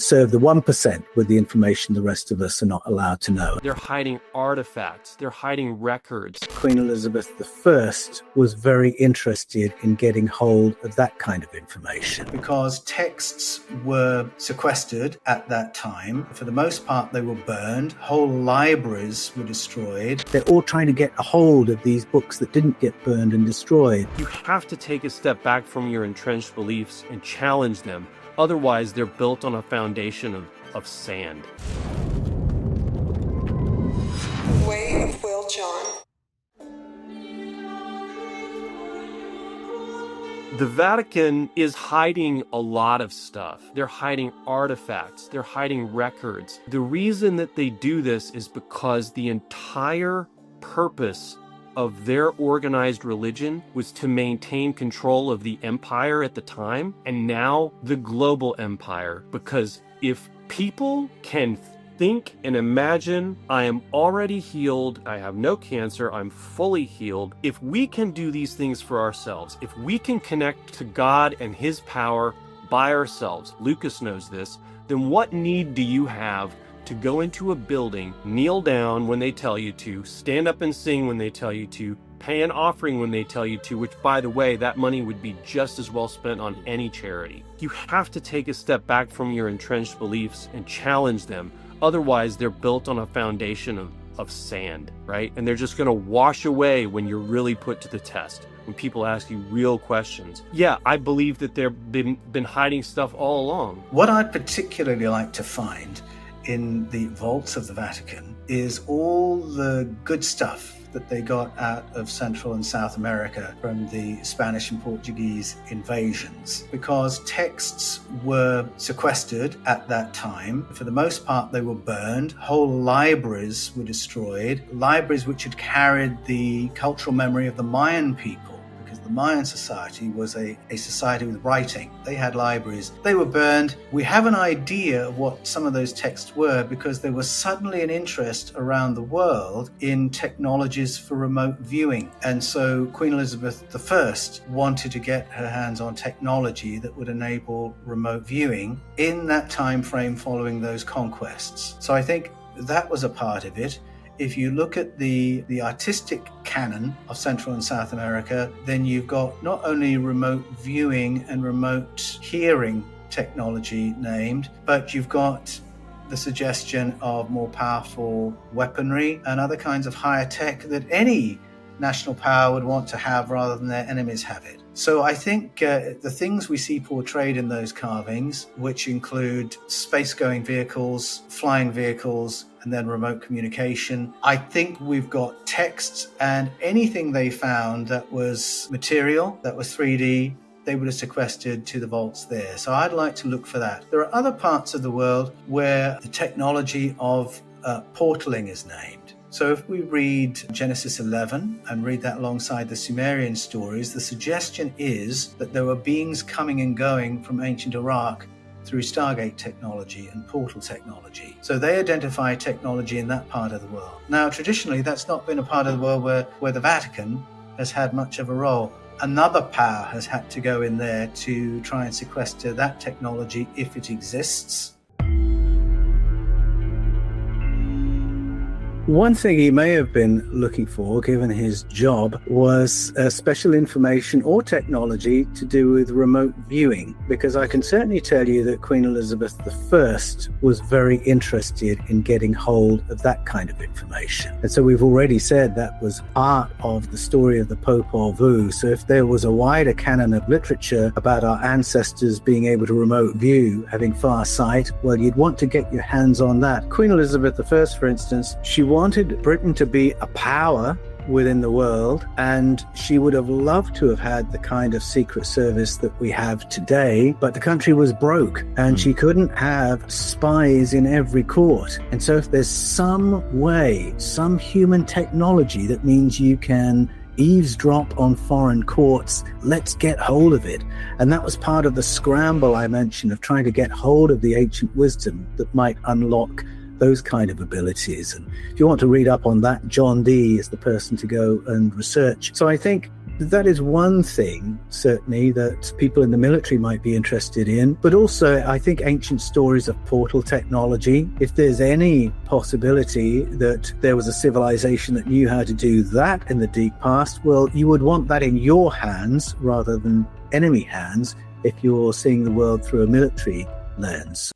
serve the 1% with the information the rest of us are not allowed to know. They're hiding artifacts. They're hiding records. Queen Elizabeth I was very interested in getting hold of that kind of information. Because texts were sequestered at that time. For the most part, they were burned. Whole libraries were destroyed. They're all trying to get a hold of these books that didn't get burned and destroyed. You have to take a step back from your entrenched beliefs and challenge them. Otherwise, they're built on a foundation of sand. 𝗦𝘂𝗯𝘀𝗀𝗯𝗲. The Vatican is hiding a lot of stuff. They're hiding artifacts. They're hiding records. The reason that they do this is because the entire purpose of their organized religion was to maintain control of the empire at the time, and now the global empire. Because if people can think and imagine, I am already healed, I have no cancer, I'm fully healed. If we can do these things for ourselves, if we can connect to God and his power by ourselves, Lucas knows this, then what need do you have to go into a building, kneel down when they tell you to, stand up and sing when they tell you to, pay an offering when they tell you to, which, by the way, that money would be just as well spent on any charity. You have to take a step back from your entrenched beliefs and challenge them. Otherwise, they're built on a foundation of sand, right? And they're just going to wash away when you're really put to the test, when people ask you real questions. Yeah, I believe that they've been hiding stuff all along. What I'd particularly like to find in the vaults of the Vatican is all the good stuff that they got out of Central and South America from the Spanish and Portuguese invasions, because texts were sequestered at that time. For the most part, they were burned. Whole libraries were destroyed, libraries which had carried the cultural memory of the Mayan people. The Mayan society was a society with writing. They had libraries. They were burned. We have an idea of what some of those texts were because there was suddenly an interest around the world in technologies for remote viewing. And so Queen Elizabeth I wanted to get her hands on technology that would enable remote viewing in that time frame following those conquests. So I think that was a part of it. If you look at the artistic canon of Central and South America, then you've got not only remote viewing and remote hearing technology named, but you've got the suggestion of more powerful weaponry and other kinds of higher tech that any national power would want to have rather than their enemies have it. So I think the things we see portrayed in those carvings, which include space-going vehicles, flying vehicles, and then remote communication. I think we've got texts, and anything they found that was material, that was 3D, they would have sequestered to the vaults there. So I'd like to look for that. There are other parts of the world where the technology of portaling is named. So if we read Genesis 11 and read that alongside the Sumerian stories, the suggestion is that there were beings coming and going from ancient Iraq through Stargate technology and portal technology. So they identify technology in that part of the world. Now, traditionally, that's not been a part of the world where the Vatican has had much of a role. Another power has had to go in there to try and sequester that technology if it exists. One thing he may have been looking for, given his job, was special information or technology to do with remote viewing, because I can certainly tell you that Queen Elizabeth I was very interested in getting hold of that kind of information. And so we've already said that was part of the story of the 𝗂𝗂𝗰𝗀𝗀𝗲. So if there was a wider canon of literature about our ancestors being able to remote view, having far sight, well, you'd want to get your hands on that. Queen Elizabeth I, for instance, she wanted Britain to be a power within the world, and she would have loved to have had the kind of secret service that we have today, but the country was broke and she couldn't have spies in every court. And so if there's some way, some human technology that means you can eavesdrop on foreign courts, let's get hold of it. And that was part of the scramble I mentioned of trying to get hold of the ancient wisdom that might unlock those kind of abilities. And if you want to read up on that, John Dee is the person to go and research. So I think that is one thing, certainly, that people in the military might be interested in. But also, I think ancient stories of portal technology, if there's any possibility that there was a civilization that knew how to do that in the deep past, well, you would want that in your hands rather than enemy hands if you're seeing the world through a military lens.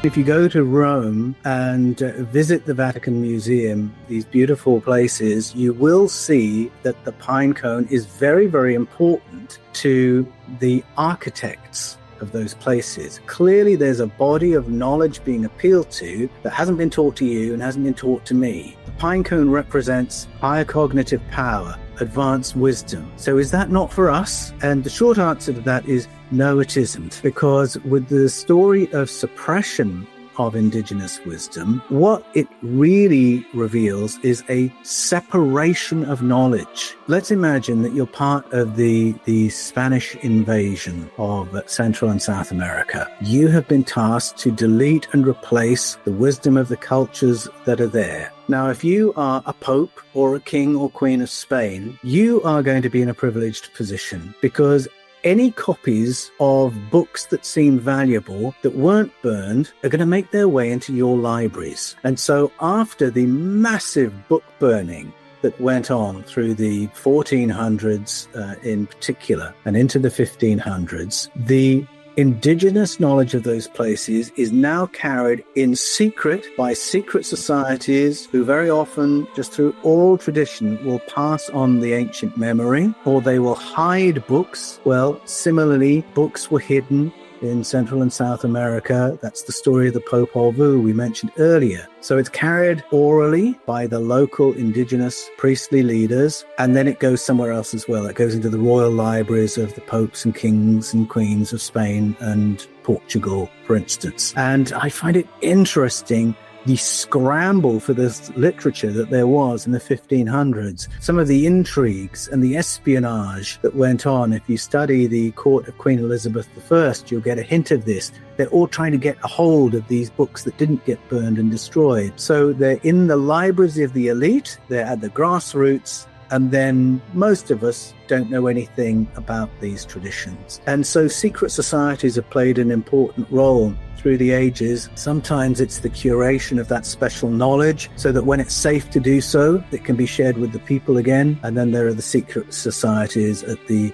If you go to Rome and visit the Vatican Museum, these beautiful places, you will see that the pine cone is very, very important to the architects of those places. Clearly, there's a body of knowledge being appealed to that hasn't been taught to you and hasn't been taught to me. The pine cone represents higher cognitive power, advanced wisdom. So is that not for us? And the short answer to that is no, it isn't. Because with the story of suppression of indigenous wisdom, what it really reveals is a separation of knowledge. Let's imagine that you're part of the Spanish invasion of Central and South America. You have been tasked to delete and replace the wisdom of the cultures that are there. Now, if you are a pope or a king or queen of Spain, you are going to be in a privileged position because any copies of books that seem valuable that weren't burned are going to make their way into your libraries. And so after the massive book burning that went on through the 1400s in particular and into the 1500s, the indigenous knowledge of those places is now carried in secret by secret societies who very often, just through oral tradition, will pass on the ancient memory, or they will hide books. Well, similarly, books were hidden in Central and South America. That's the story of the 𝗦𝘂𝗯𝘀𝗰𝗍𝗏 we mentioned earlier. So it's carried orally by the local indigenous priestly leaders, and then it goes somewhere else as well. It goes into the royal libraries of the popes and kings and queens of Spain and Portugal, for instance. And I find it interesting the scramble for this literature that there was in the 1500s, some of the intrigues and the espionage that went on. If you study the court of Queen Elizabeth I, you'll get a hint of this. They're all trying to get a hold of these books that didn't get burned and destroyed. So they're in the libraries of the elite, they're at the grassroots, and then most of us don't know anything about these traditions. And so secret societies have played an important role through the ages. Sometimes it's the curation of that special knowledge so that when it's safe to do so, it can be shared with the people again. And then there are the secret societies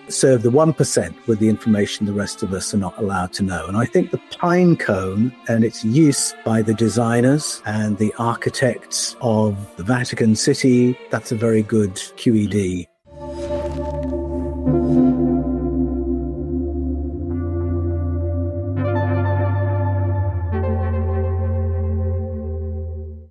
serve the 1% with the information the rest of us are not allowed to know. And I think the pine cone and its use by the designers and the architects of the Vatican City, that's a very good QED.